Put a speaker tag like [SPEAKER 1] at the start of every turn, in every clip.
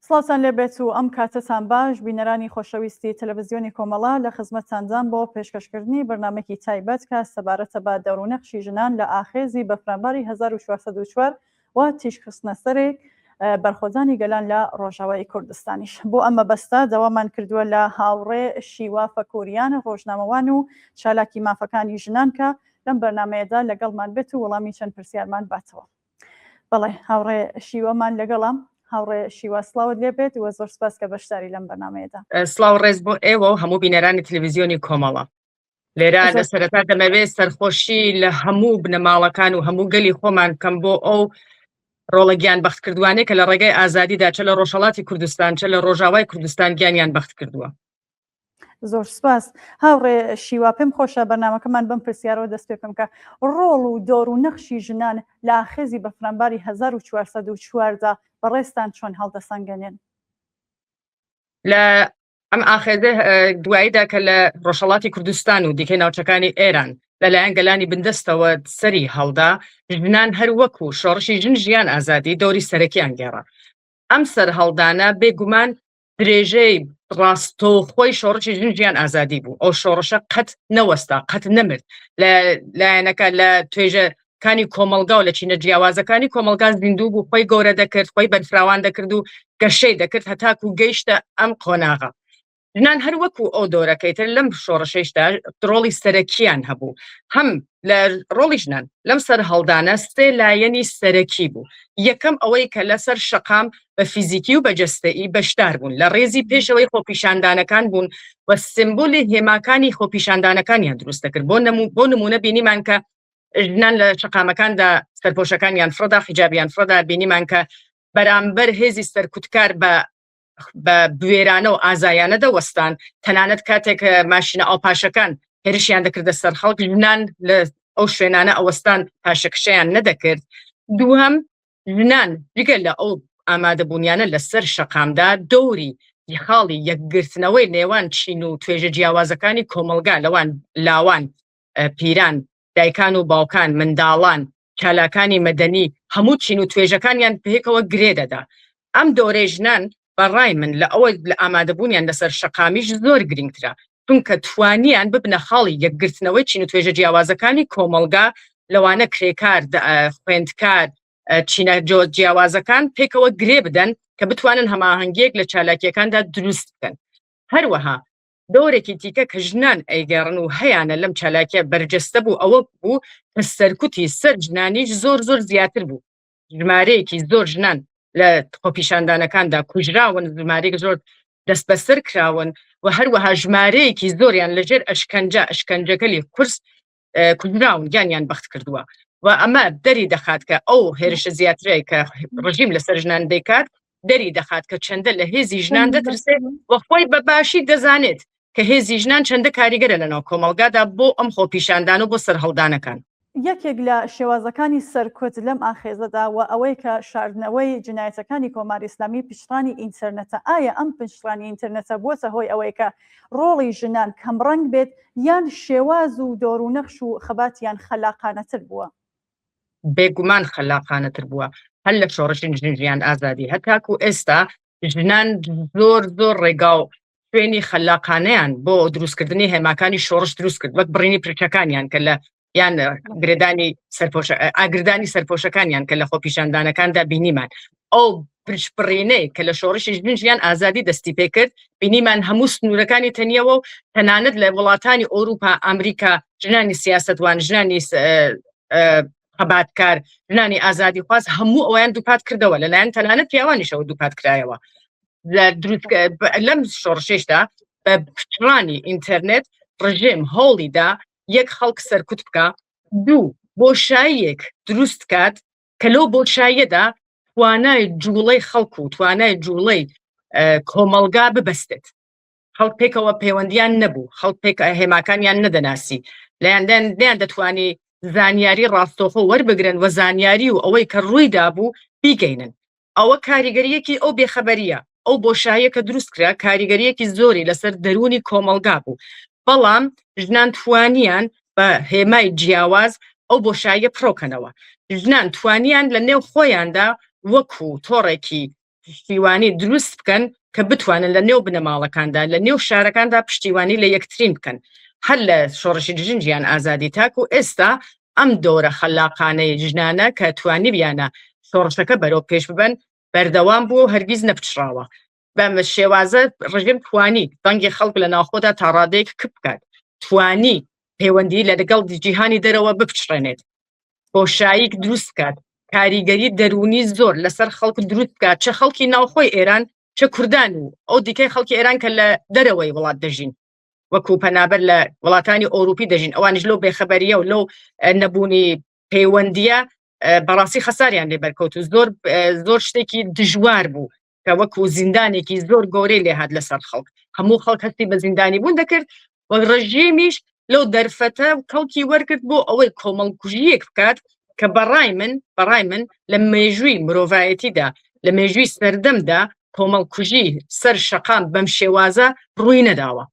[SPEAKER 1] سڵاوتان لێبێت و ئەم کاتتان باش بینەرانی خۆشەویستی تەلەڤیزیۆنی کۆمەڵا لە خزمەتتاندان بۆ پێشکەشکردنی بەرنامەیەکی تایبەت کە سەبارەتە بە دەورونەخشی ژنان لە ئاخێزی بەفرانباری 1404 و تیشخستنە سەرێک بەرخۆدانی گەلان لە ڕۆژاوای کوردستانیش. بۆ ئەمە بەستە دەوامان کردووە لە هاوڕێ شیوا فەکووریان ڕۆژنامەوان و چالاکی مافەکانی ژنان کە لەم بەرنامەیەدا لەگەڵمان بێت و وەڵامی چەند پرسیارمان باتەوە. بەڵێ هاوڕێ شیوەمان لەگەڵام. هاوڕێ شیوا سڵاوت لێبێت و زۆر سپاس کە بەشداری لەم بەرنامەیەدا.
[SPEAKER 2] سڵاو ڕێز بۆ ئێوە و هەموو بینەرانی تەلەڤیزیۆنی کۆمەڵە. لێرە لە سەرەتا دەمەوێت سەرخۆشی لە هەموو بنەماڵەکان و هەموو گەلی خۆمان کەم بۆ ئەو ڕۆڵە گیان بەخت کردوانێ کە لە ڕێگەی ئازادیدا چە لە ڕۆژهەڵاتی کوردستان چە لە ڕۆژاوای کوردستان گیانیان بەخت کردووە.
[SPEAKER 1] زۆر سپاس. هاوڕێ شیوا پێم خۆشە بەرنامەکەمان بەم پرسیارەوە دەست پێ بکەم کە ڕۆڵ و دۆر و نەخشی ژنان لە ئاخێزی بەفرانباری 1404دا بەڕێستان چۆن هەڵدەسەنگێنن؟
[SPEAKER 2] لە ئەم ئاخێزە دواییدا کە لە ڕۆژهەڵاتی کوردستان و دیکەی ناوچەکانی ئێران لەلایەن گەلانی بندەستەوە سەری هەڵدا ژنان هەر وەکو شۆڕشی ژن ژیان ئازادی دەوری سەرەکیان گێڕا. ئەم سەر هەڵدانە بێگومان درێژەی ڕاستۆخۆی شۆڕشی ژن ژیان ئازادی بوو. ئەو شۆڕشە قەت نەوەستا قەت نەمرد لە لایەنەکە لە توێژەکانی کۆمەلگا و لە چینە جیاوازەکانی کۆمەلگا زیندوو بوو، خۆی گەورە دەکرد، خۆی بەرفراوان دەکرد و گەشەی دەکرد هەتاکو گەیشتە ئەم قۆناغا. ژنان هەر وەکو ئەو دۆرەکەیتر لەم شۆڕشەیشدا ڕۆڵی سەرەکیان هەبوو. هەم لە ڕۆڵی ژنان لەم سەر هەڵدانە سێ لایەنی سەرەکی بوو. یەکەم ئەوەی کە لەسەر شەقام بە فیزیکی و بەجەستەئی بەشدار بوون، لە ڕێزی پێشەوەی خۆپیشاندانەکان بوون و سمبۆلی هێماکانی خۆپیشاندانەکانیان دروست دەکرد. بۆ نمونە بینیمان کە ژنان لە شەقامەکاندا سەرپۆشەکانیان فرەدا، حیجابیان فرەدا، بینیمان کە بەرامبەر هێزی سەرکوتکار بە بوێرانە و ئازایانە دەوەستان، تەنانەت کاتێک ماشینە ئاوپاشەکان هێرشیان دەکردە سەر خەڵک، ژنان لە ئەو شوێنانە ئەوەستان پاشەکشەیان نەدەکرد. دووهەم ژنان جگەل لە ئەو ئامادەبوونیانە لەسەر شەقامدا دەوری خاڵی یەکگرتنەوەی نێوان چین و توێژە جیاوازەکانی کۆمەلگا لەوان لاوان، پیران، دایکان و باوکان، منداڵان، چالاکانی مەدەنی هەموو چین و توێژەکانیان پێکەوە گرێ دەدا. ئەم دۆرەی ژنان بەڕای من لە ئەوە لە ئامادەبوونیان لەسەر شەقامیش زۆر گرنگترە، چونکە توانیان ببنە خاڵی یەکگرتنەوەی چین و توێژە جیاوازەکانی کۆمەلگا لەوانە کرێکار، خوێندکار، چینە جیاوازەکان پێکەوە گرێ بدەن کە بتوانن هەماهەنگیەک لە چالاکیەکاندا دروست بکەن. هەروەها دۆرێکی دیکە کە ژنان ئەیگەڕن و هەیانە لەم چالاکیە بەرجەستە بوو ئەوە بوو کە سەرکوتی سەر ژنانیش زۆر زیاتر بوو. ژمارەیەکی زۆر ژنان لە خۆپیشاندانەکاندا کوژراون، ژمارەیەک زۆر دەست بەسەر کراون و هەروەها ژمارەیەکی زۆریان لەژێر ئەشکەنجەکەلی کورس کوژراون، گیانیان بەخت کردووە. و ئەمە دەری دەخات کە ئەو هێرشە زیاترەیە کە ڕژیم لەسەر ژنان دەیکات دەری دەخات کە چەندە لە هێزی ژنان دەترسێت و خۆی بەباشی دەزانێت کە هێزی ژنان چەندە کاریگەرە لەناو کۆمەلگادا بۆ ئەم خۆپیشاندان و بۆ سەرهەڵدانەکان.
[SPEAKER 1] یەکێک لە شێوازەکانی سەرکوت لەم ئاخێزەدا و ئەوەی کە شاردنەوەی جنایەتەکانی کۆماری ئیسلامی پشتڕانی ئینتەرنێتە. ئایا ئەم پشتڕانی ئینتەرنێتە بووەتە هۆی ئەوەی کە ڕۆڵی ژنان کەمڕەنگ بێت یان شێواز و دۆر و نەخش و خەباتیان خەلاقانەتر بووە؟
[SPEAKER 2] بێگومان خەلاقانەتر بووە. هەر لە شۆڕشی ژن ژیان ئازادی هەتاکو ئێستا ژنان زۆر ڕێگا و شوێنی خەلاقانەیان بۆ دروستکردنی هێماکانی شۆڕش دروست کرد، وەک بڕینی پرچەکانیان کە لە یان ئاگردانی سەرپۆشەکانیان کە لە خۆپیشاندانەکاندا بینیمان. ئەو پرچپڕینەی کە لە شۆڕشی ژن ژیان ئازادی دەستی پێ کرد، بینیمان هەموو سنوورەکانی تەنیەوە و تەنانەت لە وڵاتانی ئەوروپا، ئەمریکا ژنانی سیاسەتوان، ژنانی خەباتکار، ژنانی ئازادی خواست هەموو ئەویان دووپات کردەوە، لەلایەن تەنانەت پیاوانیشەوە دووپات کرایەوە. لەم شۆڕشێشدا بە پشتڕانی ئینتەرنێت ڕژیم هەوڵیدا یەک خەڵک سەرکوت بکە، دوو بۆشاییەک دروست کات کە لەو بۆشاییەدا توانای جوڵەی خەڵک و توانای جوڵەی کۆمەلگا ببەستێت. خەڵک پێکەوە پەیوەندیان نەبوو، خەڵک هێماکانیان نەدەناسی، لەیان دەتوانی زانیاری ڕاستۆخۆ وەربگرن و زانیاری و ئەوەی کە ڕوویدا بوو بیگەینن. ئەوە کاریگەریەکی ئەو بێخەبەریە، ئەو بۆشاییە کە دروست کرا کاریگەریەکی زۆری لەسەر دەرونی کۆمەلگا بوو. بەڵام ژنان توانیان بە هێمای جیاواز ئەو بۆشاییە پڕۆکەنەوە. ژنان توانیان لە نێو خۆیاندا وەکو تۆڕێکی پشتیوانی دروست بکەن کە بتوانن لە نێو بنەماڵەکاندا لە نێو شارەکاندا پشتیوانی لە یەکترین بکەن هەر لە شۆڕشی دژنجیان ئازادی تاک و ئێستا ئەم دۆرە خەلاقانەی ژنانە کە توانی بیانە شۆڕشەکە بەرەو پێش ببن بەردەوام بوو هەرگیز نەپچراوە بەمە شێوازە ڕژیم توانی دەنگی خەڵک لە ناوخۆدا تا ڕادەیەک کپ بکات توانی پەیوەندی لە لەگەڵ جیهانی دەرەوە بپچڕێنێت بۆشاییک دروست بکات کاریگەری دەرونی زۆر لەسەر خەڵک دروست بکات چه خەڵکی ناوخۆی ئێران چه کوردان و ئەو دیکەی خەڵکی ئێران کە لە دەرەوەی وڵات دەژین وەکو پەنابەر لە وڵاتانی ئۆروپی دەژین ئەوانش لەو بێخەبەریە و لەو نەبوونی پەیوەندیە بەڕاستی خەساریان لێ بەرکەوت و زۆر شتێکی دژوار بوو کە وەکو زیندانێکی زۆر گەورەی لێهات لەسەر خەڵک هەموو خەڵک هەستی بە زیندانی بوون دەکرد و ڕژیمیش لەو دەرفەتە کەڵکی وەرگرت بۆ ئەوەی کۆمەڵکوژیەک بکات کە بەڕای من لە مێژووی مرۆڤایەتیدا لە مێژووی سەردەمدا کۆمەڵکوژی سەر شەقام بەم شێوازە ڕووی نەداوە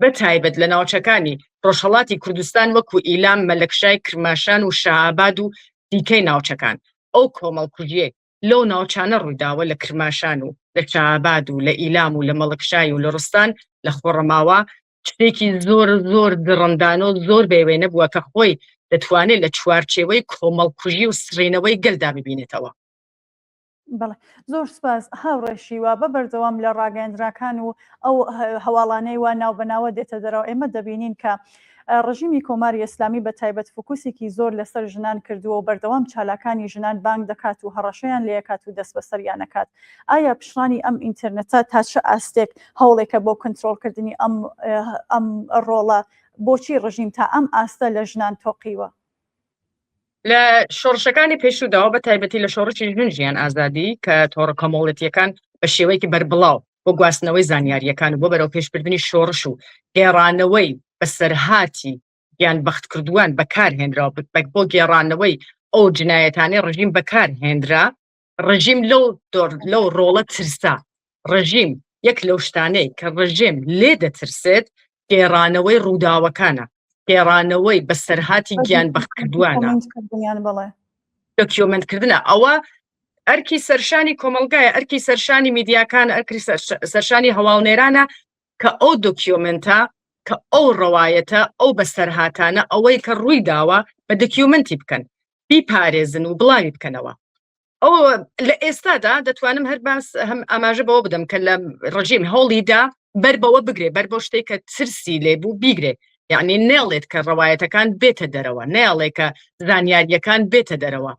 [SPEAKER 2] بە تایبەت لە ناوچەکانی ڕۆژهەڵاتی کوردستان وەکو ئیلام مەلەکشای کرماشان و شەهاباد و دیکەی ناوچەکان ئەو کۆمەڵکوژیە لەو ناوچانە ڕوویداوە لە کرماشان و لە شەهاباد و لە ئیلام و لە مەڵەکشای و لە ڕستان لە خۆڕەماوە شتێکی زۆر درڕندانە و زۆر بێوێنە بووە کە خۆی دەتوانێت لە چوارچێوەی کۆمەڵکوژی و سرێنەوەی گەلدا ببینێتەوە.
[SPEAKER 1] بەڵێ زۆر سپاس هاوڕێشیوە بە بەردەوام لە ڕاگەیاندراکان و ئەو هەواڵانەی وا ناوبەناوە دێتە دەرەوە ئێمە دەبینین کە ڕژیمی کۆماری ئیسلامی بە تایبەت فوکوسێکی زۆر لەسەر ژنان کردووە و بەردەوام چالاکانی ژنان بانگ دەکات و هەڕەشەیان لێکات و دەست بەسەریان نەکات ئایا پشڕانی ئەم ئینتەرنێتە تا چه ئاستێک هەوڵێکە بۆ کنترۆلکردنی ئەم ڕۆڵە بۆچی ڕژیم تا ئەم ئاستە لە ژنان تۆقیوە
[SPEAKER 2] لە شۆڕشەکانی پێشووداوە بە تایبەتی لە شۆڕشی ژنجیان ئازادی کە تۆڕە کۆمەڵەتیەکان بە شێوەیەکی بەربڵاو بۆ گواستنەوەی زانیاریەکان و بۆ بەرەو پێشبردننی شۆڕش و گێڕانەوەی بەسەرهاتی یان بەخت کردووان بەکارهێنرا بۆ گێڕانەوەی ئەو جنایەتانەی ڕژیم بەکارهێنرا ڕژیم لەو ڕۆڵە ترسا ڕژیم یەک لەو شتانەی کە ڕژیم لێ دەترسێت گێڕانەوەی ڕووداوەکانە گێڕانەوەی بەسەرهاتی گیان بەختکردووانە دۆکیۆمنتکردنە ئەوە ئەرکی سەرشانی کۆمەلگایە ئەرکی سەرشانی میدیاکان ئەرکی سەرشانی هەواڵنێرانە کە ئەو دۆکیۆمنتە کە ئەو ڕەوایەتە ئەو بەسەرهاتانە ئەوەی کە ڕووی داوە بە دۆکیۆمنتی بکەن بیپارێزن و بڵاوی بکەنەوە ئەو لە ئێستادا دەتوانم هەر باس هەم ئاماژە بەوە بدەم کە لە ڕژیم هەوڵیدا بەر بەوە بگرێ بەر بۆ شتێک کە ترسی لێبوو بیگرێ یعنی نێڵێت کە ڕەوایەتەکان بێتە دەرەوە نێڵێ کە زانیاریەکان بێتە دەرەوە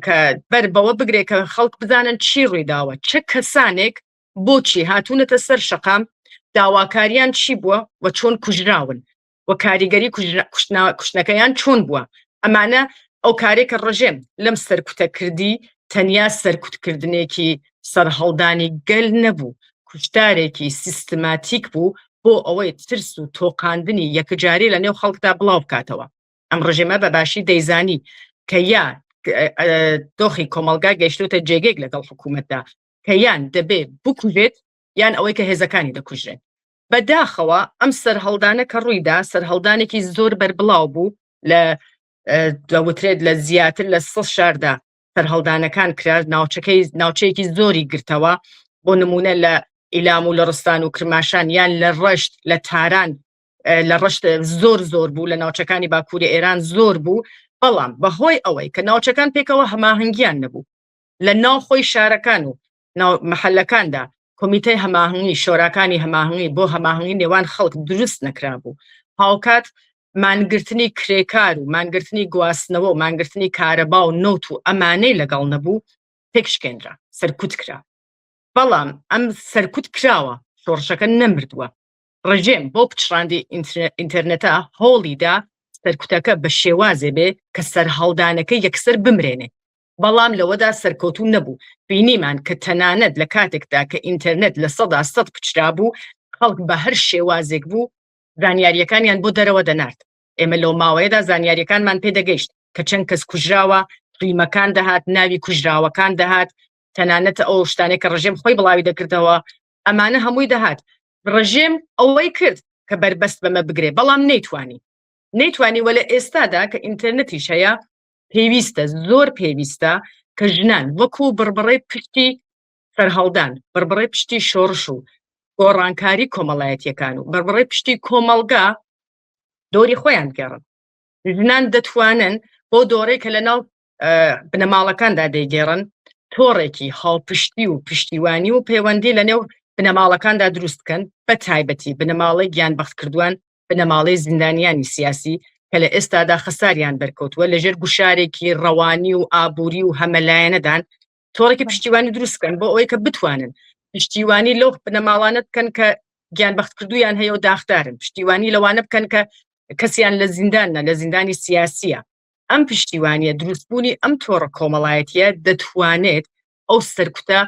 [SPEAKER 2] کە بەر بەوە بگرێ کە خەڵک بزانن چی ڕوویداوە چه کەسانێک بۆچی هاتوونەتە سەر شەقام داواکاریان چی بووە و چۆن کوژراون و کاریگەری کوشتنەکەیان چۆن بووە ئەمانە ئەو کارێکە ڕژێم لەم سەرکوتەکردی تەنیا سەرکوتکردنێکی سەرهەڵدانی گەل نەبوو کوشتارێکی سیستماتیک بوو بۆ ئەوەی ترس و تۆقاندنی یەکجاری لە نێو خەڵکدا بڵاو بکاتەوە ئەم ڕژێمە بەباشی دەیزانی کە یا دۆخی کۆمەلگا گەیشتوتە جێگەیەک لەگەڵ حکوومەتدا کە یان دەبێ بکوژێت یان ئەوەی کە هێزەکانی دەکوژێن بەداخەوە ئەم سەرهەڵدانە کە ڕوویدا سەرهەڵدانێکی زۆر بەربڵاو بوو لە دەوترێت لە زیاتر لە 100 شاردا سەرهەڵدانەکان کرا ناوچەیەکی زۆری گرتەوە بۆ نمونە لە ئیلام و لە ڕستان و کرماشان یان لە ڕەشت لە تاران لە ڕەشت زۆر بوو لە ناوچەکانی باکووری ئێران زۆر بوو بەڵام بەهۆی ئەوەی کە ناوچەکان پێکەوە هەماهنگیان نەبوو لە ناوخۆی شارەکان و مەحەلەکاندا کۆمیتەی هەماهنگی شۆراکانی هەماهنگی بۆ هەماهنگی نێوان خەڵک دروست نەکرا بوو هاوکات مانگرتنی کرێکار و مانگرتنی گواستنەوە و مانگرتنی کارەبا و نۆت و ئەمانەی لەگەڵ نەبوو تێکشکێنرا سەرکوت کرا بەڵام ئەم سەرکوت کراوە شۆڕشەکە نەمردووە ڕژێم بۆ پچڕاندی ئینتەرنێتە هۆڵیدا سەرکوتەکە بە شێوازێ بێ کە سەرهەڵدانەکە یەکسەر بمرێنێ بەڵام لەوەدا سەرکەوتوو نەبوو بینیمان کە تەنانەت لە کاتێکدا کە ئینتەرنێت لە 100 پچرا بوو خەڵک بە هەر شێوازێک بوو زانیاریەکانیان بۆ دەرەوە دەنارد ئێمە لەو ماوەیەدا زانیاریەکانمان پێدەگەیشت کە چەند کەس کوژراوە فیلمەکان دەهات ناوی کوژراوەکان دەهات تەنانەت ئەو شتانێک کە ڕژێم خۆی بڵاوی دەکردەوە ئەمانە هەمووی دەهات ڕژێم ئەوەی کرد کە بەربەست بەمە بگرێ بەڵام نەیتوانی وە لە ئێستادا کە ئینتەرنێتیش هەیە پێویستە زۆر پێویستە کە ژنان وەکو بڕبڕی پشتی سەرهەڵدان بەربڕێ پشتی شۆڕش و گۆڕانکاری کۆمەڵایەتیەکان و بەربڕێ پشتی کۆمەڵگا دۆری خۆیان گەڕن. ژنان دەتوانن بۆ دۆڕێک کە لەناو بنەماڵەکاندا دەیگێڕن تۆڕێکی هاوپشتی و پشتیوانی و پەیوەندی لەنێو بنەماڵەکاندا دروستکەن بە تایبەتی بنەماڵی گیانبەخت کردووان بنەماڵی زیندانیانی سیاسی کە لە ئێستادا خەساریان بەرکەوتووە لەژێر گوشارێکی ڕەوانی و ئابووری و هەمەلایەنەدان تۆڕێکی پشتیوانی دروستکەن بۆ ئەوەی کە بتوانن پشتیوانی لەو بنەماڵانە بکەن کە گیانبەخت کردویان هەیە و داختارن، پشتیوانی لەوانە بکەن کە کەسیان لە زیندانە لە زیندانی سیاسیە. ئەم پشتیوانیە دروستبوونی ئەم تۆڕە کۆمەڵایەتیە دەتوانێت ئەو سەرکوتە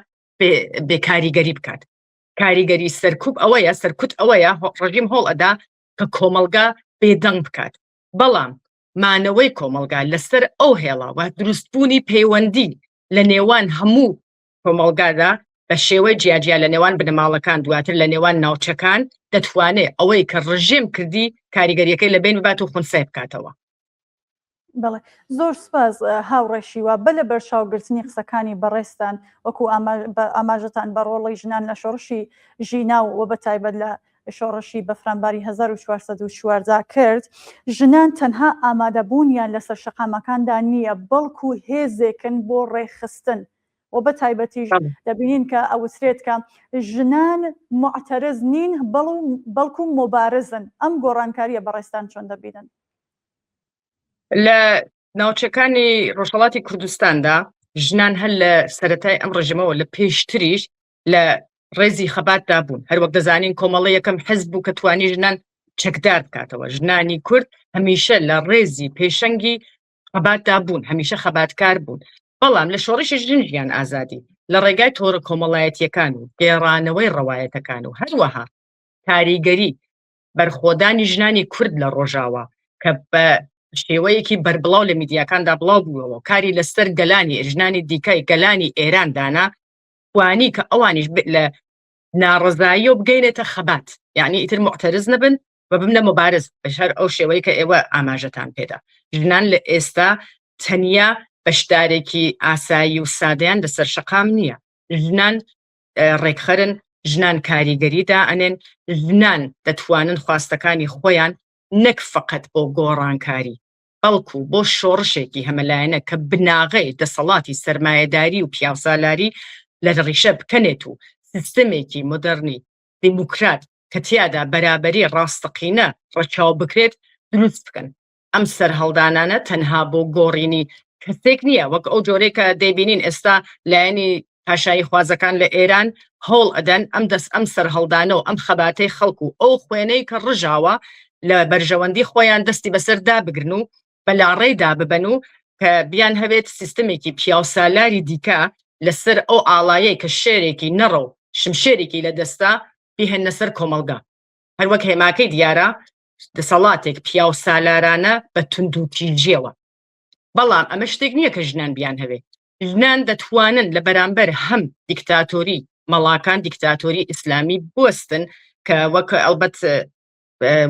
[SPEAKER 2] بێکاریگەری بکات. کاریگەری سەرکوب ئەوەیە سەرکوت ئەوەیە ڕژیم هۆڵ ئەدا کە کۆمەلگا بێدەنگ بکات. بەڵام مانەوەی کۆمەلگا لەسەر ئەو هێڵاوە دروستبوونی پەیوەندی لە نێوان هەموو کۆمەلگادا بە شێوەی جیاجیا لە نێوان بنەماڵەکان دواتر لە نێوان ناوچەکان دەتوانێت ئەوەی کە ڕژیم کردی کاریگەریەکەی لە بین ببات و خونسای بکاتەوە.
[SPEAKER 1] بەڵێ زۆر سپاس هاوڕێشیوە بە لە بەرچاوگرتنی قسەکانی بەڕێستان وەکو ئاماژەتان بە ڕۆڵی ژنان لە شۆڕشی ژینا و بە تایبەت لە شۆڕشی بەفرانباری 1440 کرد. ژنان تەنها ئامادەبوونیان لەسەر شەقامەکاندا نییە بەڵکو هێزێکن بۆ ڕێخستن و بە تایبەتیش دەبینین کە ئەوسرێت کە ژنان معتەرز نین بەڵکو مۆبارزن. ئەم گۆڕانکاریە بەڕێستان چۆن دەبینن؟
[SPEAKER 2] لە ناوچەکانی ڕۆژهەڵاتی کوردستاندا ژنان هەر لە سەرەتای ئەم ڕژیمەوە لە پێشتریش لە ڕێزی خەباتدا بوون. هەروەک دەزانین کۆمەڵی یەکەم حزب بوو کە توانی ژنان چەکدار بکاتەوە. ژنانی کورد هەمیشە لە ڕێزی پێشەنگی خەباتدا بوون، هەمیشە خەباتکار بوون. بەڵام لە شۆڕشی ژن ژیان ئازادی لە ڕێگای تۆڕە کۆمەڵایەتیەکان و گێڕانەوەی ڕەوایەتەکان و هەروەها کاریگەری بەرخۆدانی ژنانی کورد لە ڕۆژاوە کە بە شێوەیەکی بەربڵاو لە میدیاکاندا بڵاو بووەوە کاری لەسەر گەلانی ژنانی دیکەی گەلانی ئێران دانا توانی کە ئەوانیش لە ناڕزایی و بگەینێتە خەبات، یعنی ئیتر معتەرز نەبن و ببنە مبارز بەشار ئەو شێوەی کە ئێوە ئاماژەتان پێدا. ژنان لە ئێستا تەنیا بەشدارێکی ئاسایی و سادەیان لەسەر شەقام نییە. ژنان ڕێکخەرن، ژنان کاریگەریدا ئەنێن، ژنان دەتوانن خواستەکانی خۆیان نەک فقط بۆ گۆڕانکاری بەڵکو بۆ شۆڕشێکی هەمەلایەنە کە بناغەی دەسەڵاتی سەرمایەداری و پیاوسالاری لە ڕیشە بکەنێت و سیستەمێکی مۆدەرنی دیموکرات کە تیادا بەرابەری ڕاستەقینە ڕەچاو بکرێت دروست بکەن. ئەم سەرهەڵدانانە تەنها بۆ گۆڕینی کەسێک نییە، وەک ئەو جۆرەی کە دەیبینین ئێستا لایەنی پاشایی خوازەکان لە ئێران هەوڵ ئەدەن ئەم سەرهەڵدانە و ئەم خەباتەی خەڵکو و ئەو خوێنەی کە ڕژاوە لە بەرژەوەندی خۆیان دەستی بەسەردا بگرن و بەلاڕێدا ببەن و کە بیان هەبێت سیستەمێکی پیاوسالاری دیکە لەسەر ئەو ئاڵایەی کە شێرێکی نەڕە و شمشێرێکی لە دەستا بیهێنە سەر کۆمەڵگا. هەروەک هێماکەی دیارە دەسەڵاتێک پیاوسالارانە بە توندوتیژیەوە. بەڵام ئەمە شتێک نییە کە ژنان بیان هەبێت. ژنان دەتوانن لە بەرامبەر هەم دیکتاتۆری مەڵاکان دیکتاتۆری ئیسلامی بوەستن کە ئەلبەت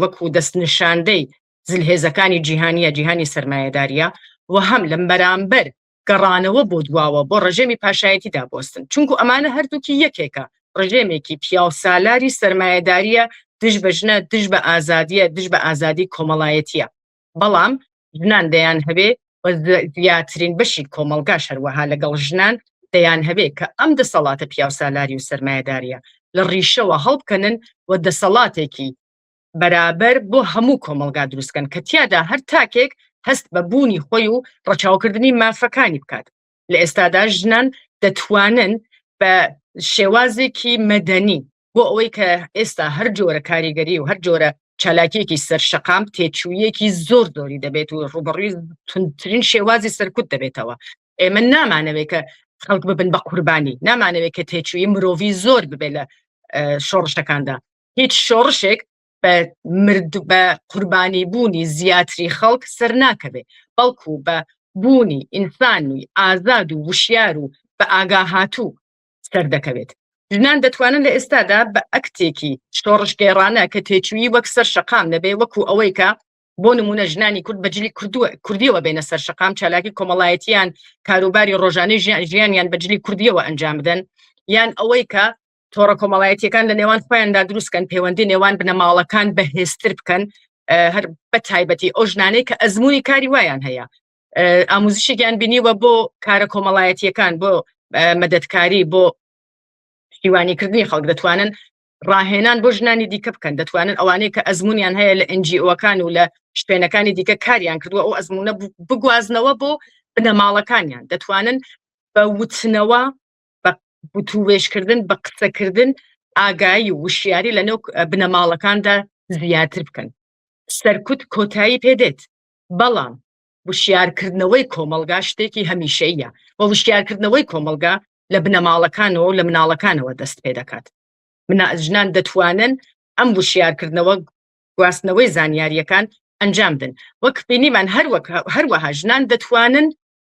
[SPEAKER 2] وەکو دەستنیشاندەی زلهێزەکانی جیهانیە جیهانی سەرمایەداریە و هەم لە بەرامبەر گەڕانەوە بۆ دواوە بۆ ڕژێمی پاشایەتیدا بۆستن، چونکو ئەمانە هەردووکی یەکێکە ڕژێمێکی پیاوسالاری سەرمایەداریە دژ بە ژنە دژ بە ئازادیە دژ بە ئازادی کۆمەڵایەتیە. بەڵام ژنان دەیان هەبێ زیاترین بەشی کۆمەڵگا هەروەها لەگەڵ ژنان دەیان هەبێ کە ئەم دەسەڵاتە پیاوسالاری و سەرمایەداریە لە ڕیشەوە هەڵبکەنن و دەسەڵاتێکی بەرابەر بۆ هەموو کۆمەڵگا دروستکەن کە تیادا هەر تاکێک هەست بە بوونی خۆی و ڕەچاوکردنی مافەکانی بکات. لە ئێستادا ژنان دەتوانن بە شێوازێکی مەدەنی بۆ ئەوەی کە ئێستا هەر جۆرە کاریگەری و هەر جۆرە چالاکیەکی سەرشەقام تێچوویەکی زۆر زۆری دەبێت و ڕوبڕووی تونترین شێوازی سەرکوت دەبێتەوە. ئێمە نامانەوێت کە خەڵک ببن بە قوربانی، نامانەوێت کە تێچووی مرۆڤی زۆر ببێت لە شۆڕشەکاندا. هیچ شۆڕشێک بە قوربانی بوونی زیاتری خەڵک سەر ناکەوێ، بەڵکو بە بوونی ئینسانی ئازاد و وشیار و بە ئاگاهاتوو سەر دەکەوێت. ژنان دەتوانن لە ئێستادا بە ئەکتێکی شۆڕشگێڕانە کە تێچووی وەک سەر شەقام نەبێ وەکو ئەوەی کە بۆ نمونە ژنانی کورد بەجلی کوردیەوە بێنە سەر شەقام چالاکی کۆمەڵایەتیان کاروباری ڕۆژانەی ژیانیان بەجلی کوردیەوە ئەنجام بدەن، یان ئەوەی کە تۆڕە کۆمەڵایەتیەکان لە نێوان خۆیاندا دروستکەن پەیوەندی نێوان بنەماڵەکان بەهێزتر بکەن هەر بە تایبەتی ئەو ژنانەی کە ئەزمموی کاری وایان هەیە ئاموزشێکیان بینیوە بۆ کارە کۆمەڵایەتیەکان بۆ مەدەتکاری بۆ پشتیوانیکردنی خەڵک دەتوانن ڕاهێنان بۆ ژنانی دیکە بکەن دەتوانن ئەوانەی کە ئەزممویان هەیە لە NGOەکان و لە شوێنەکانی دیکە کاریان کردووە ئەو ئەزممونە بگوازنەوە بۆ بنەماڵەکانیان دەتوانن بە وتنەوە بە وتووێشکردن بە قسەکردن ئاگایی و وشیاری لە نێو بنەماڵەکاندا زیاتر بکەن سەرکوت کۆتایی پێدێت بەڵام وشیارکردنەوەی کۆمەلگا شتێکی هەمیشەیە و وشیارکردنەوەی کۆمەلگا لە بنەماڵەکانەوە لە مناڵەکانەوە دەست پێ دەکات ژنان دەتوانن ئەم وشیارکردنەوە گواستنەوەی زانیاریەکان ئەنجام بدەن وەک بینیمان هەروەها ژنان دەتوانن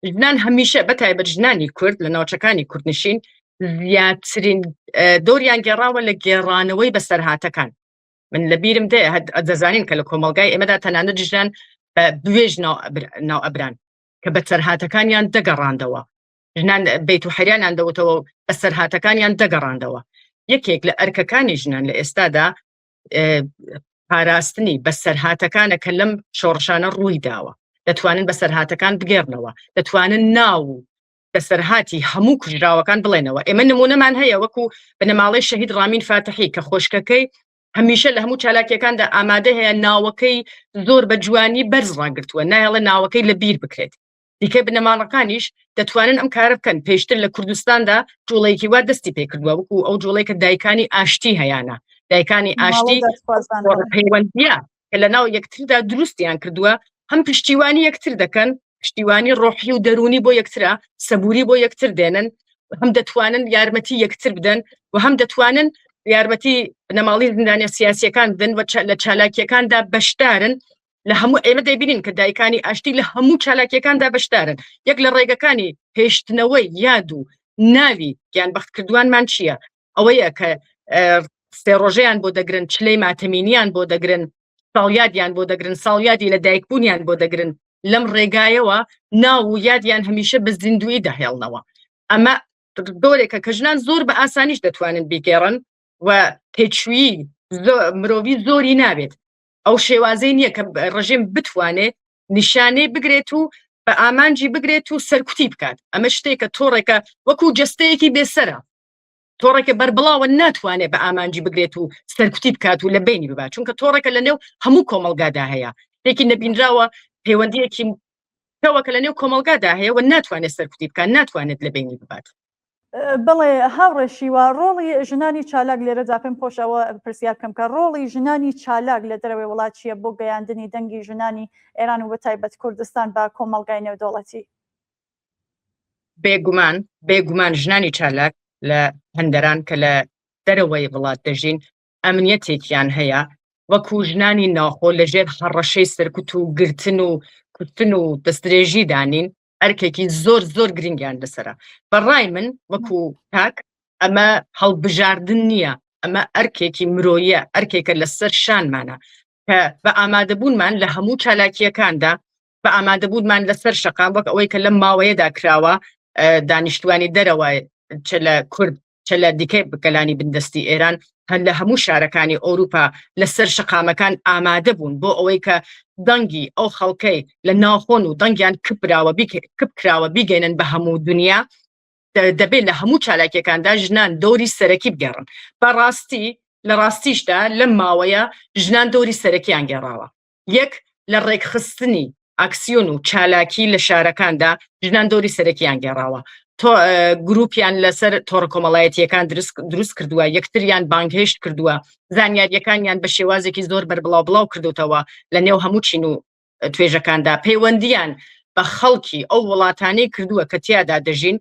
[SPEAKER 2] ژنان هەمیشە بەتایبەت ژنانی کورد لە ناوچەکانی کوردنشین زیاترین دۆریان گێڕاوە لە گێڕانەوەی بەسەرهاتەکان من لە بیرم دەزانین کە لە کۆمەلگای ئێمەدا تەنانەت ژنان بوێژ ناو ئەبران کە بەسەرهاتەکانیان دەگەڕاندەوە ژنان بەیت و حەریانیان دەوتەوە بەسەرهاتەکانیان دەگەڕاندەوە یەکێک لە ئەرکەکانی ژنان لە ئێستادا پاراستنی بەسەرهاتەکانە کە لەم شۆڕشانە ڕووی داوە دەتوانن بەسەرهاتەکان بگێڕنەوە دەتوانن ناو بەسەرهاتی هەموو کوژراوەکان بڵێنەوە ئێمە نمونەمان هەیە وەکو بنەماڵەی شەهید ڕامین فاتحی کە خۆشکەکەی هەمیشە لە هەموو چالاکیەکاندا ئامادە هەیە ناوەکەی زۆر بە جوانی بەرز ڕاگرتووە نایڵە ناوەکەی لە بیر بکرێت دیکە بنەماڵەکانیش دەتوانن ئەم کارە بکەن پێشتر لە کوردستاندا جوڵەیەکی وا دەستی پێکردووە وەکو ئەو جوڵەی کە دایکانی ئاشتی هەیەە دایکانی ئاشتی پەیوەندیە کە لە ناو یەکتردا دروستیان کردووە هەم پشتیوانی یەکتر دەکەن پشتیوانی ڕۆحی و دەرونی بۆ یەکترە سەبووری بۆ یەکتر دێنن هەم دەتوانن یارمەتی یەکتر بدەن و هەم دەتوانن یارمەتی بنەماڵی زیندانە سیاسیەکان بدەن و لە چالاکیەکاندا بەشدارن لە هەموو ئێمە دەبینین کە دایکانی ئاشتی لە هەموو چالاکیەکاندا بەشدارن یەک لە ڕێگەکانی پێشتنەوەی یاد و ناوی گیان بەختکردووانمان چییە ئەوەیە کە سێڕۆژەیان بۆ دەگرن چلەی ماتەمینیان بۆ دەگرن ساڵیادیان بۆ دەگرن ساڵیادی لە دایکبوونیان بۆ دەگرن لەم ڕێگایەوە ناو و یادیان هەمیشە بە زیندوی دەهێڵنەوە ئەمە دۆرێکە کە ژنان زۆر بە ئاسانیش دەتوانن بیگێڕن و پێچووی مرۆڤی زۆری نابێت ئەو شێوازەی نییە کە ڕژێم بتوانێت نیشانەی بگرێت و بە ئامانجی بگرێت و سەرکوتی بکات ئەمە شتێکە تۆڕێکە وەکو جستەیەکی بێسەرە تۆڕێکە بەربڵاوە ناتوانێت بە ئامانجی بگرێت و سەرکوتی بکات و لە بینی ببات چونکە تۆڕێکە لە نێو هەموو کۆمەلگادا هەیە شتێکی نەبینراوە پەیوەندیەکی کەوەکە لە نێو کۆمەلگادا هەیە و ناتوانێت سەرکوتی بکات ناتوانێت لە بینی ببات
[SPEAKER 1] بڵێ هاوڕێشیوە ڕۆڵی ژنانی چالاک لێرە پێم خۆشەوە پرسیار بکەم کە ڕۆڵی ژنانی چالاک لە دەرەوەی وڵاتیە بۆ گەیاندنی دەنگی ژنانی ئێران و بەتایبەت کوردستان بە کۆمەلگای نێودەوڵەتی
[SPEAKER 2] بێگومان ژنانی چالاک لە هەندەران کە لە دەرەوەی وڵات دەژین ئەمنیەتێکیان هەیە وەکو ژنانی ناوخۆ لەژێر هەڕەشەی سەرکوت و گرتن و کوتن و دەستدرێژی دانین ئەرکێکی زۆر گرنگیان لەسرە بەڕای من وەکو تاک ئەمە هەڵبژاردن نییە ئەمە ئەرکێکی مرۆیە ئەرکێکە لەسەر شانمانە کە بە ئامادەبوونمان لە هەموو چالاکیەکاندا بە ئامادەبوونمان لەسەر شەقام وەک ئەوەی کە لەم ماوەیەدا کراوە دانیشتوانی دەرەوە چ لە کورد چ لە دیکەی بگەلانی بندستی ئێران هەن لە هەموو شارەکانی ئەوروپا لەسەر شەقامەکان ئامادە بوون بۆ ئەوەی کە دەنگی ئەو خەڵکەی لە ناوخۆن و دەنگیان کراوە بیگەێنن بە هەموو دنیا دەبێت لە هەموو چالاکیەکاندا ژنان دۆری سەرەکی بگەڕن بەڕاستی لە ڕاستیشدا لەم ماوەیە ژنان دۆری سەرەکیان گێڕاوە یەک لە ڕێکخستنی ئاکسیۆن و چالاکی لە شارەکاندا ژنان دۆری سەرەکیان گێڕاوە گروپیان لەسەر تۆڕ کۆمەڵایەتیەکان دروست کردووە یەکتریان بانگهێشت کردووە زانیاریەکانیان بە شێوازێکی زۆر بەربڵاو کردوتەوە لە نێو هەموو چین و توێژەکاندا پەیوەندیان بە خەڵکی ئەو وڵاتانەی کردووە کە تیادا دەژین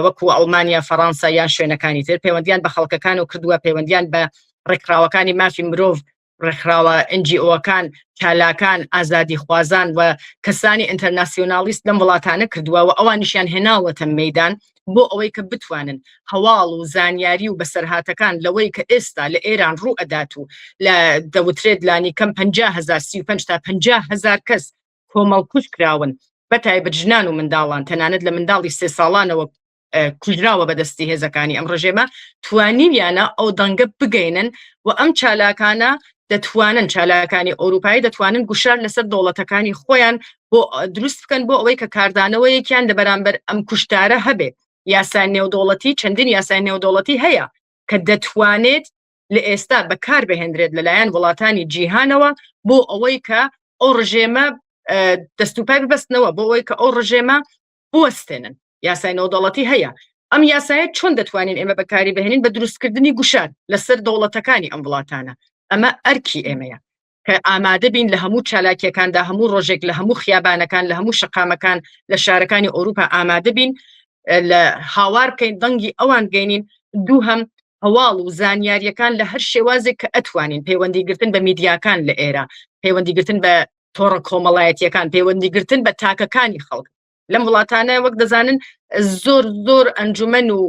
[SPEAKER 2] وەکو ئەڵمانیا فەڕەنسا یان شوێنەکانی تر پەیوەندیان بە خەڵکەکان و کردووە پەیوەندیان بە ڕێکخراوەکانی مافی مرۆڤ ڕێکخراوە NGOەکان چالاکان ئازادی خوازان و کەسانی ئینتەرناسیۆنالیست لەم وڵاتانە کردووە و ئەوانیشیان هێناوەتە مەیدان بۆ ئەوەی کە بتوانن هەواڵ و زانیاری و بەسەرهاتەکان لەوەی کە ئێستا لە ئێران ڕوو ئەدات و لە دەوترێت لانی کەم 50,035 تا 50,000 کەس کۆمەڵکوش کراون بەتایبەت ژنان و منداڵان تەنانەت لە منداڵی 3 ساڵانەوە کوژراوە بەدەستی هێزەکانی ئەم ڕژێمە توانیویانە ئەو دەنگە بگەینن و ئەم چالاکانە دەتوانن چالاکانی ئەوروپایی دەتوانن گوشار لەسەر دەوڵەتەکانی خۆیان بۆ دروست بکەن بۆ ئەوەی کە کاردانەوەیەکیان لە بەرامبەر ئەم کوشتارە هەبێت. یاسای نێودەوڵەتی چەندین یاسای نێودەوڵەتی هەیە کە دەتوانێت لە ئێستا بەکار بهێنرێت لەلایەن وڵاتانی جیهانەوە بۆ ئەوەی کە ئەو ڕژێمە دەستوپای ببەستنەوە بۆ ئەوەی کە ئەو ڕژێمە بوەستێنن. یاسای نێودەوڵەتی هەیە. ئەم یاسایە چۆن دەتوانین ئێمە بەکاری بهێنین بە دروستکردنی گوشار لەسەر دەوڵەتەکانی ئەم وڵاتانە. ئەمە ئەرکی ئێمەیە کە ئامادە بین لە هەموو چالاکیەکاندا هەموو ڕۆژێک لە هەموو خیابانەکان لە هەموو شقامەکان لە شارەکانی ئەوروپا ئامادە بین لە هاوار بکەین دەنگی ئەوان گەینین. دوو هەم هەواڵ و زانیاریەکان لە هەر شێوازێک کە ئەتوانین پەیوەندیگرتن بە میدیاکان لە ئێرە، پەیوەندیگرتن بە تۆڕە کۆمەڵایەتیەکان، پەیوەندیگرتن بە تاکەکانی خەڵک لەم وڵاتانە وەک دەزانن زۆر ئەنجومەن و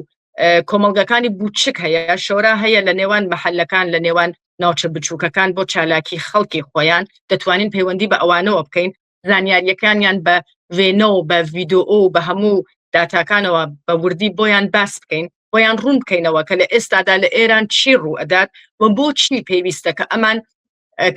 [SPEAKER 2] کۆمەڵگەکانی بوچک هەیە، شۆرا هەیە لە نێوان مەحەلەکان لە نێوان ناوچە بچووکەکان بۆ چالاکی خەڵکی خۆیان دەتوانین پەیوەندی بە ئەوانەوە بکەین زانیاریەکانیان بە وێنە و بە ڤیدۆ و بە هەموو داتاکانەوە بە وردی بۆیان باس بکەین بۆیان ڕوون بکەینەوە کە لە ئێستادا لە ئێران چی ڕوو ئەدات و بۆ چی پێویستە کە ئەمان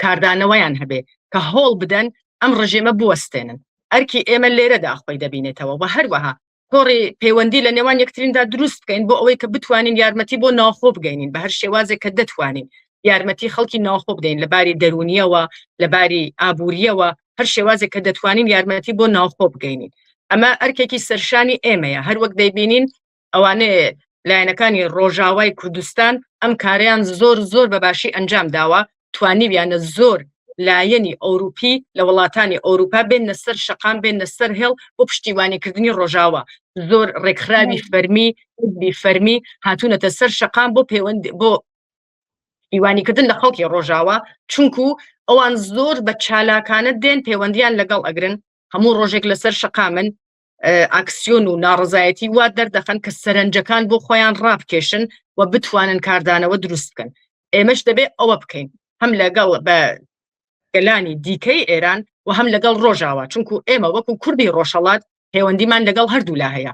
[SPEAKER 2] کاردانەوەیان هەبێ کە هۆڵ بدەن ئەم ڕژێمە بوەستێنن. ئەرکی ئێمە لێرەدا خۆی دەبینێتەوە و هەروەها تۆڕی پەیوەندی لە نێوان یەکتریندا دروست بکەین بۆ ئەوەی کە بتوانین یارمەتی بۆ ناوخۆ بگەینین بە هەر شێوازێک کە دەتوانین یارمەتی خەڵکی ناوخۆ بدەین لەباری دەرونیەوە لەباری ئابووریەوە هەر شێوازێک کە دەتوانین یارمەتی بۆ ناوخۆ بگەینین. ئەمە ئەرکێکی سەرشانی ئێمەیە. هەر وەک دەیبینین ئەوانەیە لایەنەکانی ڕۆژاوای کوردستان ئەم کاریان زۆر بەباشی ئەنجام داوە، توانیویانە زۆر لایەنی ئەوروپی لە وڵاتانی ئەوروپا بێنە سەر شەقام بێنە سەر هێڵ بۆ پشتیوانیکردنی ڕۆژاوە. زۆر ڕێکخراوی فەرمی هاتوونەتە سەر شەقام بۆ پەیوەند بۆ پشتیوانیکردن لە خەڵکی ڕۆژاوە، چونکو ئەوان زۆر بە چالاکانە دێن پەیوەندیان لەگەڵ ئەگرن هەموو ڕۆژێک لەسەر شەقامن ئاکسیۆن و ناڕزایەتی وا دەردەخەن کە سەرنجەکان بۆ خۆیان ڕابکێشن و بتوانن کاردانەوە دروست بکەن. ئێمەش دەبێت ئەوە بکەین هەم لەگەڵ بە گەلانی دیکەی ئێران و هەم لەگەڵ ڕۆژاوە، چونکو ئێمە وەکو کوردی ڕۆژهەڵات پەیوەندیمان لەگەڵ هەردوو لا هەیە،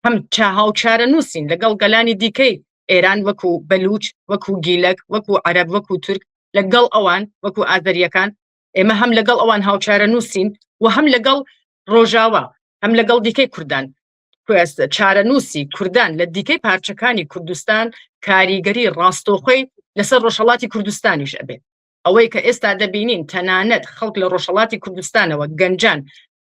[SPEAKER 2] هەم چاهاوچارە نووسین لەگەڵ گەلانی دیکەی ئێران وەکو بەلوچ وەکو گیلک وەکو عەرەب وەکو تورک لەگەڵ ئەوان وەکو ئازەریەکان ئێمە هەم لەگەڵ ئەوان هاوچارە نووسین و هەم لەگەڵ ڕۆژاوە هەم لەگەڵ دیکەی کوردان چارە نووسی کوردان لە دیکەی پارچەکانی کوردستان کاریگەری ڕاستۆخۆی لەسەر ڕۆژهەڵاتی کوردستانیش ئەبێت. ئەوەی کە ئێستا دەبینین تەنانەت خەڵک لە ڕۆژهەڵاتی کوردستانەوە گەنجان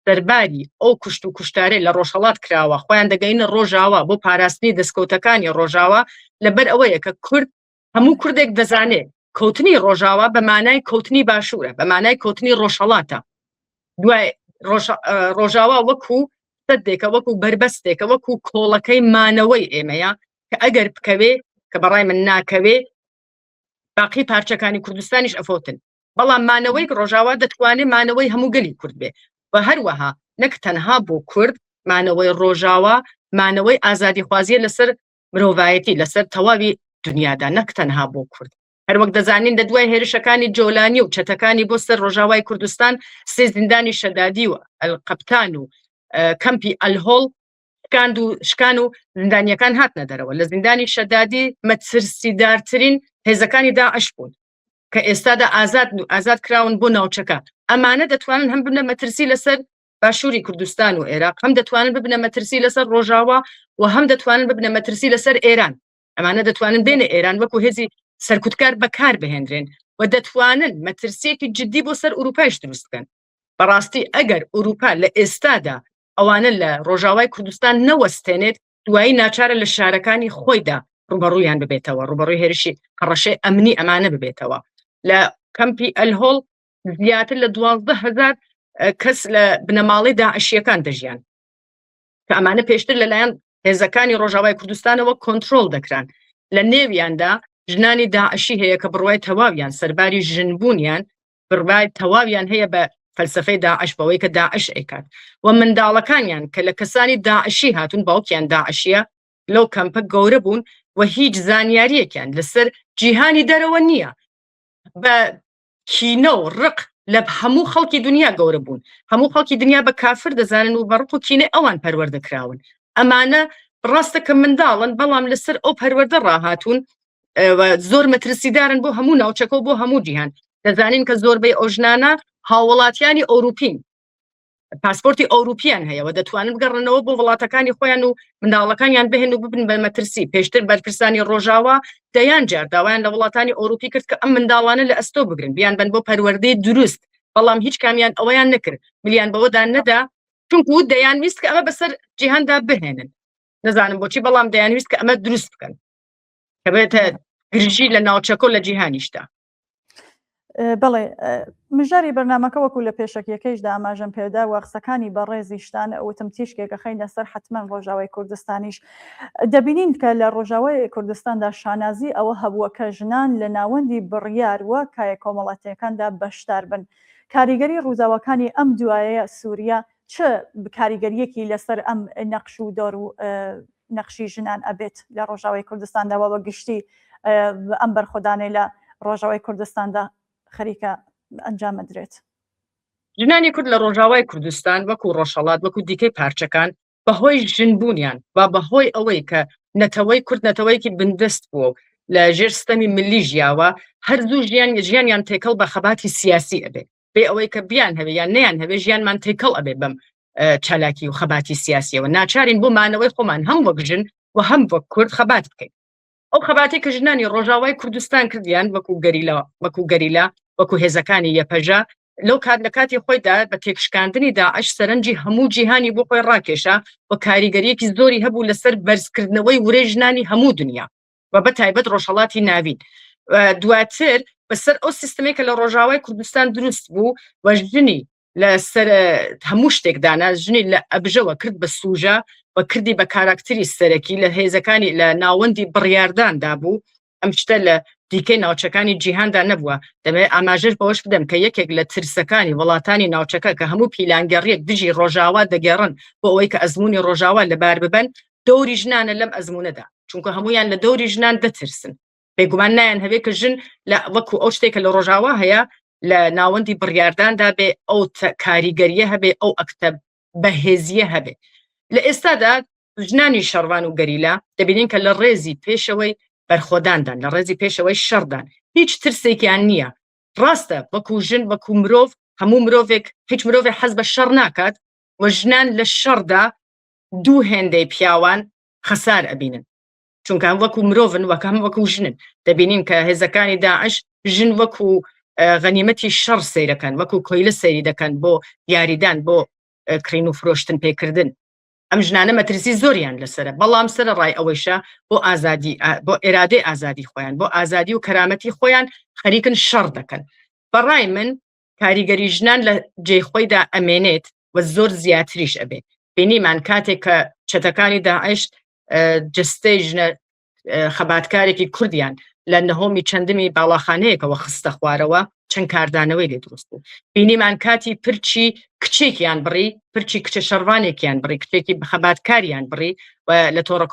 [SPEAKER 2] دەرباری ئەو کوشت و کوشتارێ لە ڕۆژهەڵات کراوە خۆیان دەگەینە ڕۆژاوە بۆ پاراستنی دەستکەوتەکانی ڕۆژاوە لەبەر ئەوەیە کە کورد هەموو کوردێک دەزانێت کەوتنی ڕۆژاوە بە مانای کەوتنی باشوورە بە مانای کەوتنی ڕۆژهەڵاتە. دوای ڕۆژاوە وەکو سەدێکە وەکو بربەستێکە وەکو کۆڵەکەی مانەوەی ئێمەیە کە ئەگەر بکەوێ کە بەڕای من ناکەوێ باقی پارچەکانی کوردستانیش ئەفۆتن، بەڵام مانەوەی ڕۆژاوە دەتوانێت مانەوەی هەموو گەلی کورد بێ و هەروەها نەک تەنها بۆ کورد مانەوەی ڕۆژاوە مانەوەی ئازادیخوازیە لەسەر مرۆڤایەتی لەسەر تەواوی دنیادا نەک تەنها بۆ کورد. هەر وەک دەزانین لە دوای هێرشەکانی جۆلانی و چەتەکانی بۆ سەر ڕۆژاوای کوردستان سێ زیندانی شەدادی و ئەلقەبتان و کەمپی ئەلهۆڵ شکان و زیندانیەکان هاتنە دەرەوە. لە زیندانی شەدادی مەترسیدارترین هێزەکانی داعش بوون کە ئێستادا ئازاد کراون بۆ ناوچەکە. ئەمانە دەتوانن هەم ببنە مەترسی لەسەر باشووری کوردستان و عێراق، هەم دەتوانن ببنە مەترسی لەسەر ڕۆژاوە و هەم دەتوانن ببنە مەترسی لەسەر ئێران. ئەمانە دەتوانن بێنە ئێران وەکو هێزی سەرکوتکار بەکار بهێنرێن و دەتوانن مەترسیەکی جددی بۆ سەر ئوروپایش دروست بکەن. بەڕاستی ئەگەر ئوروپا لە ئێستادا ئەوانە لە ڕۆژاوای کوردستان نەوەستێنێت دوایی ناچارە لە شارەکانی خۆیدا ڕوبەڕوویان ببێتەوە، ڕوبەڕووی هێرشی هەڕەشەی ئەمنی ئەمانە ببێتەوە. لە کەمپی ئەلهۆڵ زیاتر لە 12,000 کەس لە بنەماڵی داعشیەکان دەژیان کە ئەمانە پێشتر لەلایەن هێزەکانی ڕۆژاوای کوردستانەوە کۆنترۆڵ دەکران. لە نێویاندا ژنانی داعشی هەیە کە بڕوای تەواویان سەرباری ژنبوونیان بڕوای تەواویان هەیە بە فەلسفەی داعش بەوەی کە داعش ئەیکات و منداڵەکانیان کە لە کەسانی داعشی هاتون باوکیان داعشیە لەو کەمپە گەورە بوون و هیچ زانیاریەکیان لەسەر جیهانی دەرەوە نییە. بە کینە و ڕق لە هەموو خەڵکی دنیا گەورە بوون، هەموو خەڵکی دنیا بە کافر دەزانن و بەڕق و کینەی ئەوان پەروەردەکراون. ئەمانە ڕاستە کە منداڵن بەڵام لەسەر ئەو پەروەردە ڕاهاتوون زۆر مەترسیدارن بۆ هەموو ناوچەکە و بۆ هەموو جیهان. دەزانین کە زۆربەی ئەو ژنانە هاوڵاتیانی ئەوروپین، پاسپۆرتی ئەوروپیان هەیە و دەتوانن بگەڕنەوە بۆ وڵاتەکانی خۆیان و منداڵەکانیان بهێن و ببن بە مەترسی. پێشتر بەرپرسانی ڕۆژاوا دەیان جار داوایان لە وڵاتانی ئەوروپی کرد کە ئەم منداڵانە لە ئەستۆ بگرن بیان بن بۆ پەروەردەی دروست، بەڵام هیچ کامیان ئەوەیان نەکرد، ملیان بەوەدا نەدا، چونکو دەیانویست کە ئەمە بەسەر جیهاندا بهێنن. نەزانم بۆچی، بەڵام دەیانویست کە ئەمە دروست بکەن کە بێتە گرژی لە ناوچەکە و لە جیهانیشتا.
[SPEAKER 1] بەڵێ مژاری بەرنامەکە وەکو لە پێشەکیەکەیشدا ئاماژەم پێدا و قسەکانی بەڕێزیشتان ئەوتم تیشکێکە خەینە سەر حتمما ڕۆژاوای کوردستانیش دەبینین کە لە ڕۆژاوای کوردستاندا شانازی ئەوە هەبووە کە ژنان لە ناوەندی بڕیار وە کایە کۆمەڵاتیەکاندا بەشدار بن. کاریگەری ڕووداوەکانی ئەم دوایە سووریا چه کاریگەریەکی لەسەر ئەم نەقش و دۆر و نەقشی ژنان ئەبێت لە ڕۆژاوای کوردستانداوە بە گشتی ئەم بەرخۆدانەی لە ڕۆژاوای کوردستاندا خەریکە ئەنجام درێت؟
[SPEAKER 2] ژنانی کورد لە ڕۆژاوای کوردستان وەکو ڕۆژهەڵات وەکو دیکەی پارچەکان بەهۆی ژنبوونیان و بەهۆی ئەوەی کە نەتەوەی کورد نەتەوەیکی بندست بووە و لە ژێر سیستەمی ملی ژیاوە هەردوو ژیانیان تێکەڵ بە خەباتی سیاسی ئەبێ، بێ ئەوەی کە بیان هەبێ یان نەیان هەبێ ژیانمان تێکەڵ ئەبێ بەم چالاکی و خەباتی سیاسیەوە. ناچارین بۆ مانەوەی خۆمان هەم وەک ژن و هەم وەک کورد خەبات بکەین. ئەو خەباتی کە ژنانی ڕۆژاوای کوردستان کردیان وەکو گەریلا وەکو هێزەکانی یەپەژە لەو کات لە کاتی خۆیدا بە تێکشکاندنی داعش سەرنجی هەموو جیهانی بۆ خۆی ڕاکێشا و کاریگەریەکی زۆری هەبوو لەسەر بەرزکردنەوەی وڕێ ژنانی هەموو دنیا و بە تایبەت ڕۆژهەڵاتی ناوین. دواتر بەسەر ئەو سیستەمێک کە لە ڕۆژاوای کوردستان دروست بوو و ژنی لەسەر هەموو شتێکدانا، ژنی لە ئەبژەوە کرد بە سوژە و کردی بە کاراکتری سەرەکی لە هێزەکانی لە ناوەندی بڕیارداندا بوو. ئەم شتە لە دیکەی ناوچەکانی جیهاندا نەبووە. دەبێت ئاماژەش بەوەش بدەم کە یەکێک لە ترسەکانی وڵاتانی ناوچەکە کە هەموو پیلانگەڕیەک دژی ڕۆژاوا دەگەڕن بۆ ئەوەی کە ئەزمموی ڕۆژاوا لەبار ببەن دەوری ژنانە لەم ئەزمونەدا، چونکە هەمویان لە دەوری ژنان دەترسن. بێگومان نایان هەوێ کە ژن لە وەکو ئەو شتێکە لە ڕۆژاوا هەیە لە ناوەندی بڕیارداندا بێ ئەو کاریگەریە هەبێ ئەو ئەکتە بەهێزیە هەبێ. لە ئێستادا ژنانی شەڕوان و گەریلا دەبینین کە لە ڕێزی پێشەوەی بەرخۆداندان، لە ڕێزی پێشەوەی شەڕدان، هیچ ترسێکیان نییە. ڕاستە وەکو ژن وەکو مرۆڤ هەموو مرۆڤێک هیچ مرۆڤێک حەز بە شەڕ ناکات و ژنان لە شەڕدا دوو هێندەی پیاوان خەسار ئەبینن، چونکە هەم وەکو مرۆڤن وەکە هەم وەکو ژنن. دەبینین کە هێزەکانی داعش ژن وەکو غەنیمەتی شەڕ سەیرەکەن، وەکو کۆیلە سەیری دەکەن بۆ یاریدان بۆ کڕین و فرۆشتن پێکردن. ئەم ژنانە مەترسی زۆریان لەسرە، بەڵام سرە ڕای ئەوەیشە بۆ ئازادی، بۆ ئێرادەی ئازادی خۆیان، بۆ ئازادی و کەرامەتی خۆیان خەریکن شەڕ دەکەن. بەڕای من کاریگەری ژنان لە جێخۆیدا ئەمێنێت و زۆر زیاتریش ئەبێت. بینیمان کاتێک کە چەتەکانی داعش جستەی ژنە خەباتکارێکی کوردیان لە نەهۆمی چەندمی باڵاخانەیەکەوە خستە خوارەوە چەند کاردانەوەی لێ دروست بوو. بینیمان کاتی پرچی کچێکیان بڕی، پرچی کچە شەڕوانێکیان بڕی، کچێکی خەباتکاریان بڕی و لە تۆڕە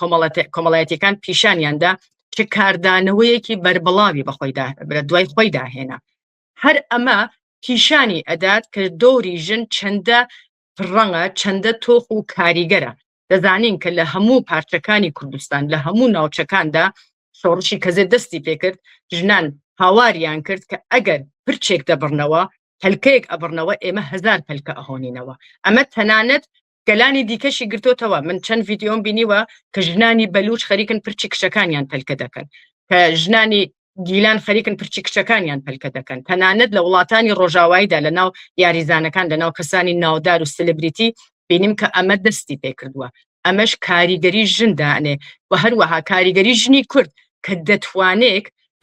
[SPEAKER 2] کۆمەڵایەتیەکان پیشانیاندا چه کاردانەوەیەکی بربڵاوی بەخۆیدا دوای خۆی داهێنا. هەر ئەمە پیشانی ئەدات کە دۆری ژن چەندە ڕەڭە، چەندە تۆخ و کاریگەرە. دەزانین کە لە هەموو پارچەکانی کوردستان لە هەموو ناوچەکاندا شۆڕشی کەزێ دەستی پێکرد، ژنان هاواریان کرد کە ئەگەر پرچێک دەبڕنەوە هەلکەیەک ئەبڕنەوە ئێمە 1000 پەلکە ئەهۆنینەوە. ئەمە تەنانەت گەلانی دیکەشی گرتوتەوە. من چەند ڤیدیۆم بینیوە کە ژنانی بەلوچ خەریکن پرچی کچەکانیان پەلکە دەکەن، کە ژنانی گیلان خەریکن پرچی کچەکانیان پەلکە دەکەن. تەنانەت لە وڵاتانی ڕۆژاواییدا لە ناو یاریزانەکان لە ناو کەسانی ناودار و سلبریتی بینیم کە ئەمە دەستی پێکردووە. ئەمەش کاریگەری ژندانێ و هەروەها کاریگەری ژنی کورد کە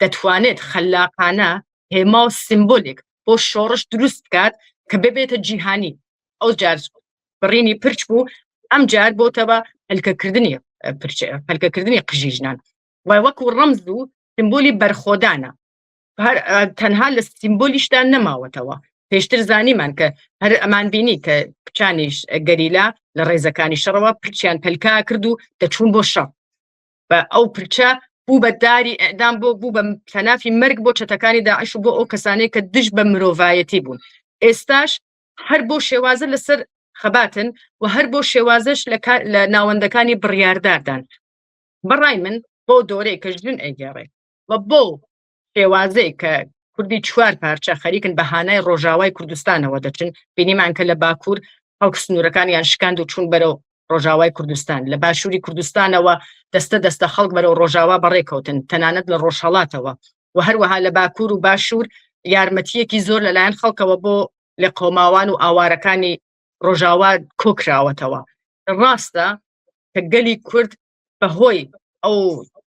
[SPEAKER 2] دەتوانێت خەلاقانە هێما و سیمبۆلیک بۆ شۆڕش دروست بکات کە ببێتە جیهانی. ئەو جار بڕینی پرچ بوو، ئەم جار بۆتەوە هەلکەکردنی قژی ژنان و وەکو ڕەمز و سیمبۆلی بەرخۆدانە. تەنها لە سیمبۆلیشتان نەماوەتەوە. پێشتر زانیمان کە هەر ئەمان بینی کە کچانیش گەریلا لە ڕێزەکانی شەڕەوە پرچیان پەلکا کرد و دەچوون بۆ شەڕ بە ئەو پرچە بوو بە داری ئەدام بوو بە تەنافی مەرگ بۆ چەتەکانی داعش و بۆ ئەو کەسانەی کە دژ بە مرۆڤایەتی بوون. ئێستاش هەر بۆ شێوازە لەسەر خەباتن و هەر بۆ شێوازش لە ناوەندەکانی بڕیارداردان بەڕای من بۆ دۆرەی کە ژن ئەیگەڕێ و بۆ شێوازەی کە کوردی چوار پارچە خەریکن بەهانای ڕۆژاوای کوردستانەوە دەچن بینیمان کە لە باکوور هەڵک سنوورەکانیان شکاند و چوون بەرەو ڕۆژاوای کوردستان لە باشووری کوردستانەوە دەستە خەڵک بەرەو ڕۆژاوا بەڕێکەوتن تەنانەت لە ڕۆژهەڵاتەوە و هەروەها لە باکوور و باشوور یارمەتیەکی زۆر لەلایەن خەڵکەوە بۆ لە قۆماوان و ئاوارەکانی ڕۆژاوا کۆکراوەتەوە ڕاستە کە گەلی کورد بەهۆی ئەو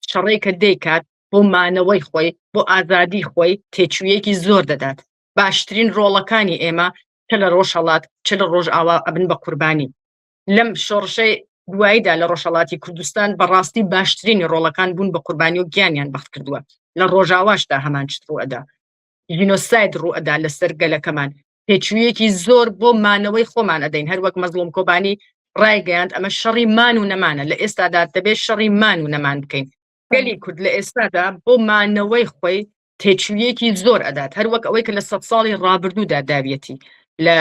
[SPEAKER 2] شەڕێی کە دەیکات بۆ مانەوەی خۆی بۆ ئازادی خۆی تێچوویەکی زۆر دەدات باشترین ڕۆڵەکانی ئێمە چ لە ڕۆژهەڵات چ لە ڕۆژ ئاوا ئەبن بە قوربانی لەم شۆڕشەی دواییدا لە ڕۆژهەڵاتی کوردستان بەڕاستی باشترینی ڕۆڵەکان بوون بە قوربانی و گیانیان بەخت کردووە لە ڕۆژاواشدا هەمان شت ڕوئەدا ژینۆساید ڕوئەدا لەسەر گەلەکەمان تێچوویەکی زۆر بۆ مانەوەی خۆمان ئەدەین هەر وەک مەزلوم کۆبانی ڕایگەیاند ئەمە شەڕی مان و نەمانە لە ئێستادا دەبێت شەڕی مان و نەمان بکەین گەلی کورد لە ئێستادا بۆ مانەوەی خۆی تێچوویەکی زۆر ئەدات هەر وەک ئەوەی کە لە 100 ساڵی ڕابردوودا داویەتی لە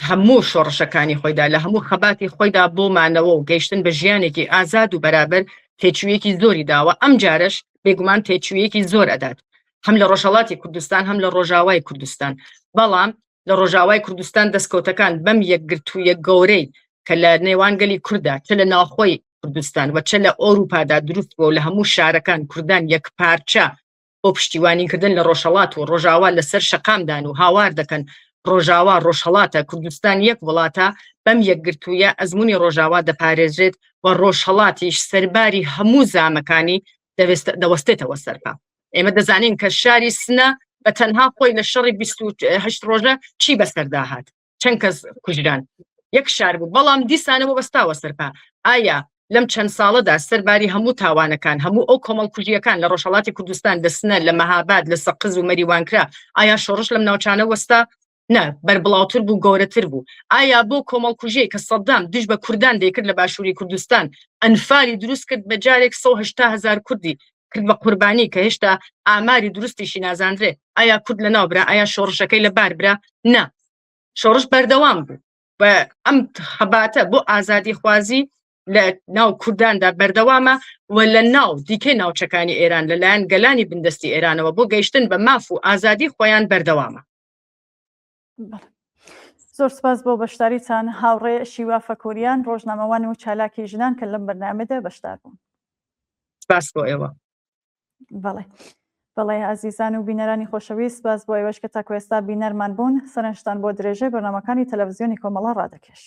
[SPEAKER 2] هەموو شۆڕشەکانی خۆیدا لە هەموو خەباتی خۆیدا بۆ مانەوە و گەیشتن بە ژیانێکی ئازاد و بەرابەر تێچوویەکی زۆری داوە ئەم جارش بێگومان تێچوویەکی زۆر ئەدات هەم لە ڕۆژهەڵاتی کوردستان هەم لە ڕۆژاوای کوردستان بەڵام لە ڕۆژاوای کوردستان دەستکەوتەکان بەم یەکگرتوویە گەورەی کە لە نێوان گەلی کووردا چ لە ناوخۆی کوردستان و چ لە ئۆروپادا دروست بووە لە هەموو شارەکان کوردان یەک پارچە بۆ پشتیوانیکردن لە ڕۆژهەڵات و ڕۆژاوا لەسەر شەقامدان و هاوار دەکەن ڕۆژاوا ڕۆژهەڵاتە کوردستان یەک وڵاتە بەم یەکگرتوویە ئەزمموی ڕۆژاوا دەپارێزرێت و ڕۆژهەڵاتیش سەرباری هەموو زامەکانی دەوەستێتەوە سەرپا ئێمە دەزانین کە شاری سنە بە تەنها خۆی لە شەڕی 28 ڕۆژە چی بەسەرداهات چەند کەس کوژران یەک شار بوو بەڵام دیسانەوە بەستاوە سەرپا ئایا لەم چەند ساڵەدا سەرباری هەموو تاوانەکان هەموو ئەو کۆمەڵ کوژیەکان لە ڕۆژهەڵاتی کوردستان لە سنە لە مەهاباد لە سەقز و مەریوانکرا ئایا شۆڕش لەم ناوچانە وەستا نه بەربڵاوتر بوو گەورەتر بوو ئایا بۆ کۆمەڵ کوژەیە کە سەدام دژ بە کوردان دەیکرد لە باشووری کوردستان ئەنفالی دروست کرد بە جارێک 180,000 کوردی کرد بە قوربانی کە هێشتا ئاماری دروستیشی نازاندرێ ئایا کورد لە ناوبرا ئایا شۆڕشەکەی لە باربرا نه شۆڕش بەردەوام بوو بە ئەم خەباتە بۆ ئازادی خوازی لە ناو کورداندا بەردەوامە و لە ناو دیکەی ناوچەکانی ئێران لەلایەن گەلانی بندستی ئێرانەوە بۆ گەیشتن بە ماف و ئازادی خۆیان بەردەوامە
[SPEAKER 1] زۆر سپاس بۆ بەشداریتان هاوڕێ شیوا فەکوریان ڕۆژنامەوان و چالاکی ژنان کە لەم بەرنامەدا بەشدار بوون
[SPEAKER 2] سپاس بۆ ئێوە
[SPEAKER 1] بەڵێ ئازیزان و بینەرانی خۆشەویست سپاس بۆ ئێوەش کە تاکو ئێستا بینەرمان بوون سەرنجتان بۆ درێژەی بەرنامەکانی تەلەڤیزیۆنی کۆمەڵە ڕادەکێش